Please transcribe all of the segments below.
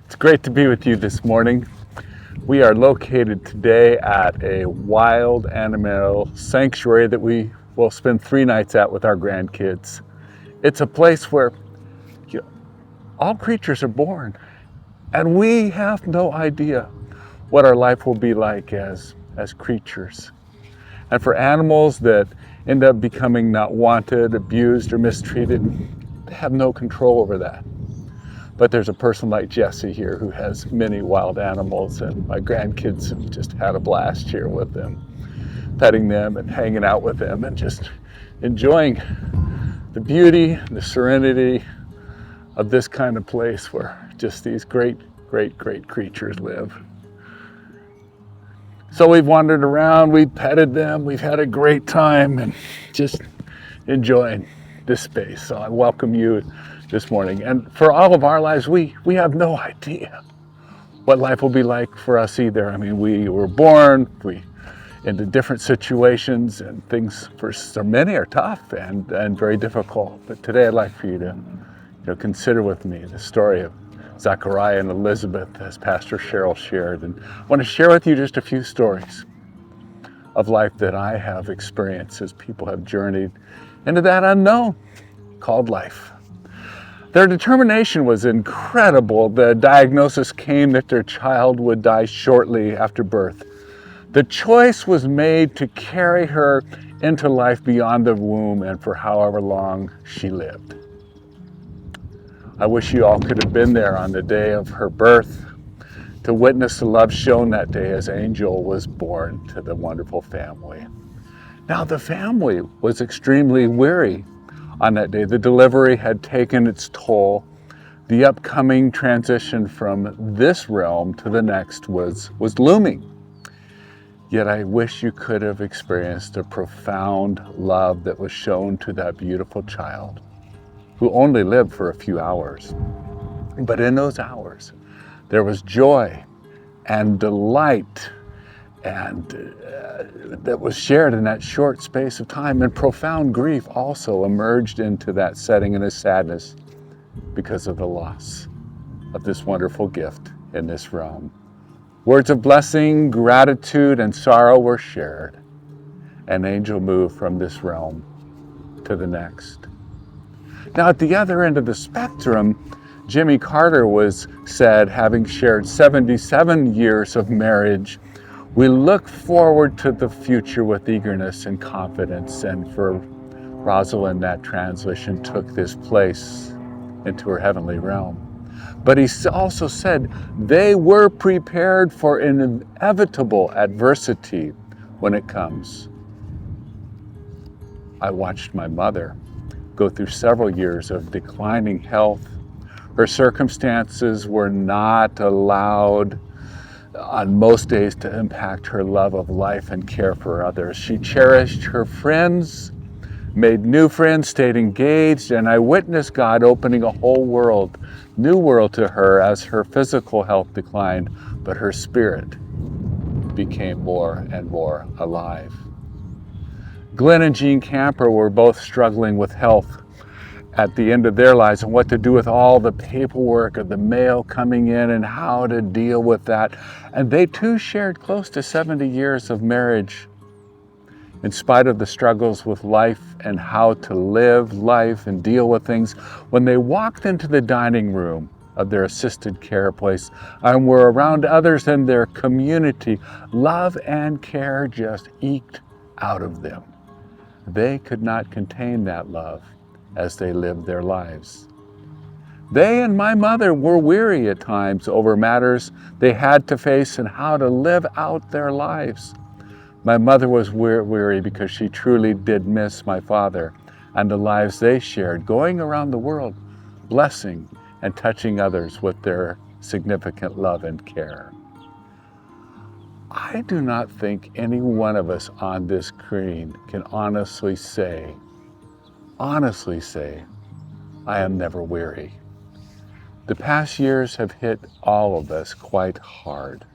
It's great to be with you this morning. We are located today at a wild animal sanctuary that we will spend 3 nights at with our grandkids. It's a place where all creatures are born, and we have no idea what our life will be like as creatures. And for animals that end up becoming not wanted, abused, or mistreated, they have no control over that. But there's a person like Jesse here who has many wild animals, and my grandkids have just had a blast here with them, petting them and hanging out with them and just enjoying the beauty, the serenity of this kind of place where just these great creatures live. So we've wandered around, we've petted them, we've had a great time and just enjoying this space. So I welcome you this morning. And for all of our lives, we have no idea what life will be like for us either. I mean, we were born into different situations, and things for so many are tough and very difficult. But today I'd like for you to consider with me the story of Zachariah and Elizabeth, as Pastor Cheryl shared. And I want to share with you just a few stories of life that I have experienced as people have journeyed into that unknown called life. Their determination was incredible. The diagnosis came that their child would die shortly after birth. The choice was made to carry her into life beyond the womb and for however long she lived. I wish you all could have been there on the day of her birth to witness the love shown that day as Angel was born to the wonderful family. Now, the family was extremely weary on that day. The delivery had taken its toll. The upcoming transition from this realm to the next was looming. Yet I wish you could have experienced the profound love that was shown to that beautiful child, who only lived for a few hours. But in those hours, there was joy and delight and that was shared in that short space of time. And profound grief also emerged into that setting, and a sadness because of the loss of this wonderful gift in this realm. Words of blessing, gratitude, and sorrow were shared, and Angel moved from this realm to the next. Now, at the other end of the spectrum, Jimmy Carter was said, having shared 77 years of marriage, "We look forward to the future with eagerness and confidence." And for Rosalind, that transition took this place into her heavenly realm. But he also said they were prepared for inevitable adversity when it comes. I watched my mother go through several years of declining health. Her circumstances were not allowed on most days to impact her love of life and care for others. She cherished her friends, made new friends, stayed engaged, and I witnessed God opening a whole world, new world to her as her physical health declined, but her spirit became more and more alive. Glenn and Jean Camper were both struggling with health at the end of their lives and what to do with all the paperwork of the mail coming in and how to deal with that. And they too shared close to 70 years of marriage in spite of the struggles with life and how to live life and deal with things. When they walked into the dining room of their assisted care place and were around others in their community, love and care just eked out of them. They could not contain that love as they lived their lives. They and my mother were weary at times over matters they had to face and how to live out their lives. My mother was weary because she truly did miss my father and the lives they shared, going around the world, blessing and touching others with their significant love and care. I do not think any one of us on this screen can honestly say, I am never weary. The past years have hit all of us quite hard.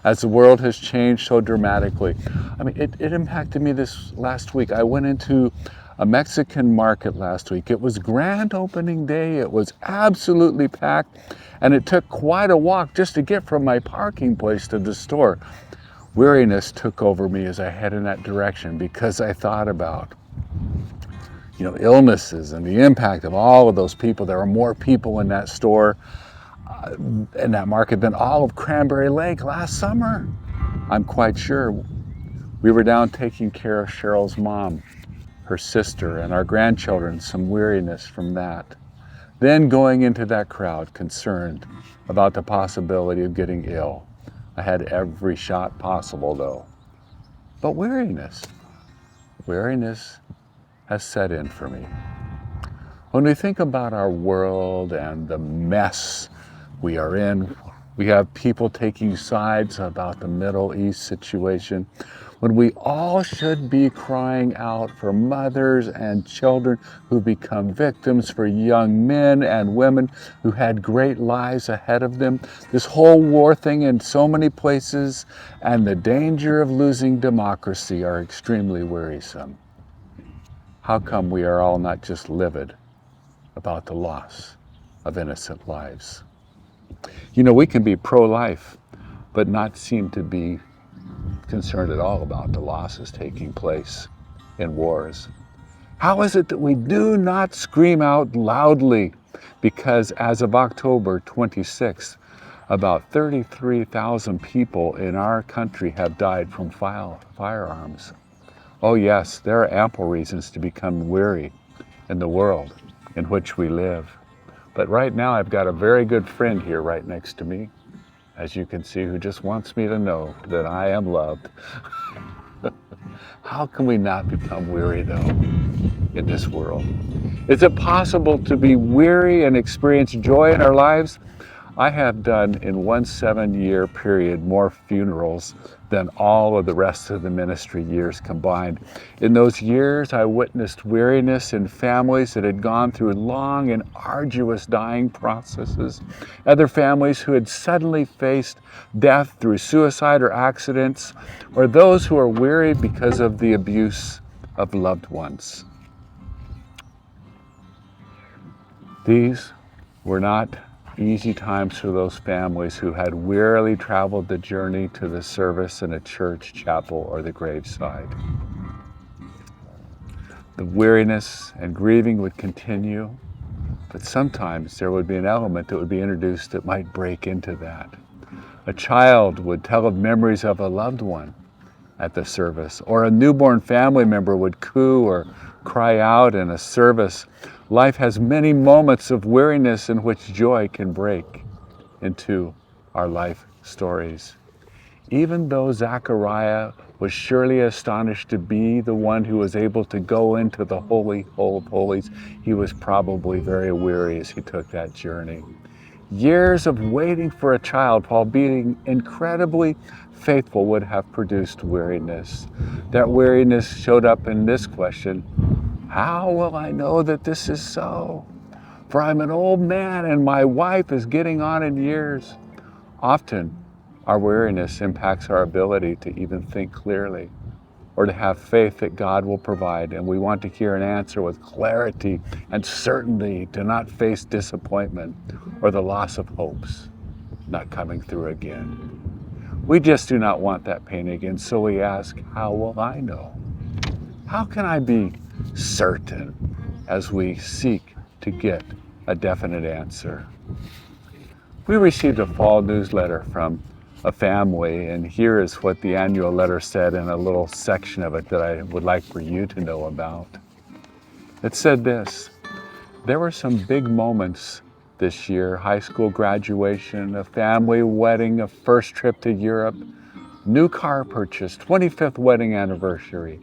As the world has changed so dramatically. I mean, it impacted me this last week. I went into a Mexican market last week. It was grand opening day. It was absolutely packed, and it took quite a walk just to get from my parking place to the store. Weariness took over me as I head in that direction because I thought about, illnesses and the impact of all of those people. There are more people in that store, in that market, than all of Cranberry Lake last summer. I'm quite sure. We were down taking care of Cheryl's mom, her sister, and our grandchildren, some weariness from that. Then going into that crowd, concerned about the possibility of getting ill. I had every shot possible, though. But weariness has set in for me. When we think about our world and the mess we are in, we have people taking sides about the Middle East situation, when we all should be crying out for mothers and children who become victims, for young men and women who had great lives ahead of them. This whole war thing in so many places and the danger of losing democracy are extremely wearisome. How come we are all not just livid about the loss of innocent lives? We can be pro-life, but not seem to be concerned at all about the losses taking place in wars. How is it that we do not scream out loudly? Because as of October 26th, about 33,000 people in our country have died from firearms. Oh yes, there are ample reasons to become weary in the world in which we live. But right now I've got a very good friend here right next to me, as you can see, who just wants me to know that I am loved. How can we not become weary, though, in this world? Is it possible to be weary and experience joy in our lives? I have done in one 7-year period more funerals than all of the rest of the ministry years combined. In those years, I witnessed weariness in families that had gone through long and arduous dying processes, other families who had suddenly faced death through suicide or accidents, or those who are weary because of the abuse of loved ones. These were not easy times for those families who had wearily traveled the journey to the service in a church, chapel, or the graveside. The weariness and grieving would continue, but sometimes there would be an element that would be introduced that might break into that. A child would tell of memories of a loved one at the service, or a newborn family member would coo or cry out in a service. Life has many moments of weariness in which joy can break into our life stories. Even though Zechariah was surely astonished to be the one who was able to go into the Holy of Holies, he was probably very weary as he took that journey. Years of waiting for a child while being incredibly faithful would have produced weariness. That weariness showed up in this question: how will I know that this is so? For I'm an old man and my wife is getting on in years. Often, our weariness impacts our ability to even think clearly or to have faith that God will provide, and we want to hear an answer with clarity and certainty, to not face disappointment or the loss of hopes not coming through again. We just do not want that pain again, so we ask, how will I know? How can I be certain as we seek to get a definite answer? We received a fall newsletter from a family, and here is what the annual letter said in a little section of it that I would like for you to know about. It said this: there were some big moments this year: high school graduation, a family wedding, a first trip to Europe, new car purchase, 25th wedding anniversary,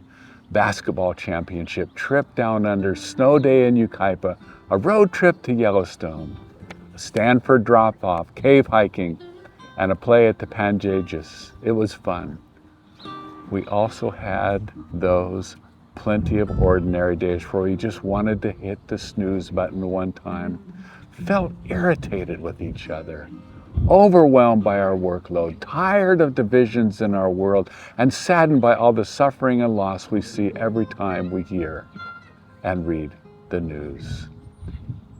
basketball championship, trip down under, snow day in Yucaipa, a road trip to Yellowstone, a Stanford drop-off, cave hiking, and a play at the Pangaeus. It was fun. We also had those plenty of ordinary days where we just wanted to hit the snooze button one time, felt irritated with each other, overwhelmed by our workload, tired of divisions in our world, and saddened by all the suffering and loss we see every time we hear and read the news.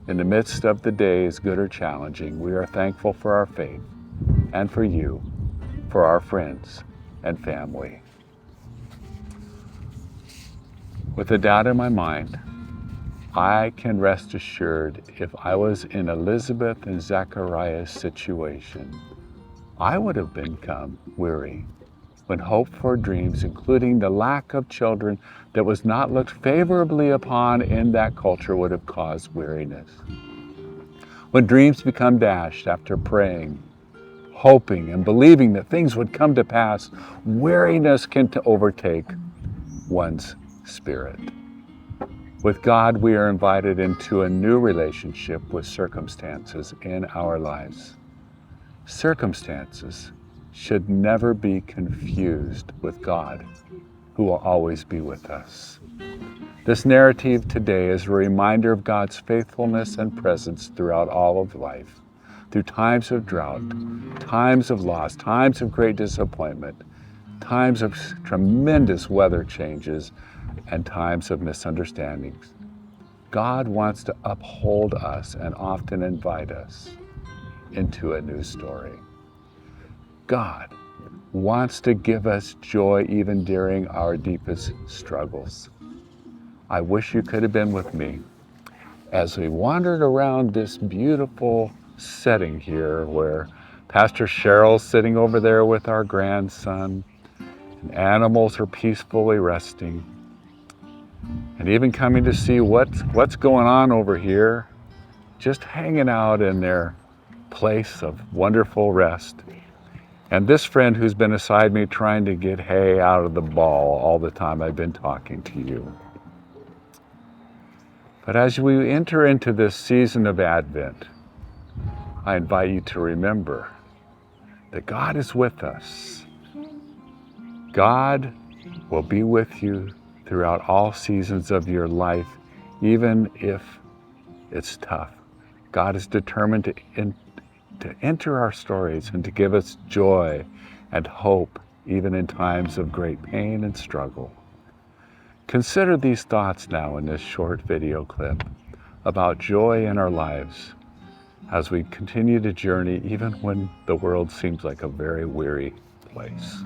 In the midst of the days, good or challenging, we are thankful for our faith and for you, for our friends and family. With a doubt in my mind, I can rest assured if I was in Elizabeth and Zechariah's situation, I would have become weary when hope for dreams, including the lack of children that was not looked favorably upon in that culture, would have caused weariness. When dreams become dashed after praying, hoping, and believing that things would come to pass, weariness can overtake one's spirit. With God, we are invited into a new relationship with circumstances in our lives. Circumstances should never be confused with God, who will always be with us. This narrative today is a reminder of God's faithfulness and presence throughout all of life, through times of drought, times of loss, times of great disappointment, times of tremendous weather changes, and times of misunderstandings. God wants to uphold us and often invite us into a new story. God wants to give us joy even during our deepest struggles. I wish you could have been with me as we wandered around this beautiful setting here where Pastor Cheryl's sitting over there with our grandson, and animals are peacefully resting, and even coming to see what's going on over here, just hanging out in their place of wonderful rest. And this friend who's been beside me trying to get hay out of the ball all the time I've been talking to you. But as we enter into this season of Advent, I invite you to remember that God is with us. God will be with you throughout all seasons of your life, even if it's tough. God is determined to enter our stories and to give us joy and hope, even in times of great pain and struggle. Consider these thoughts now in this short video clip about joy in our lives as we continue to journey even when the world seems like a very weary place.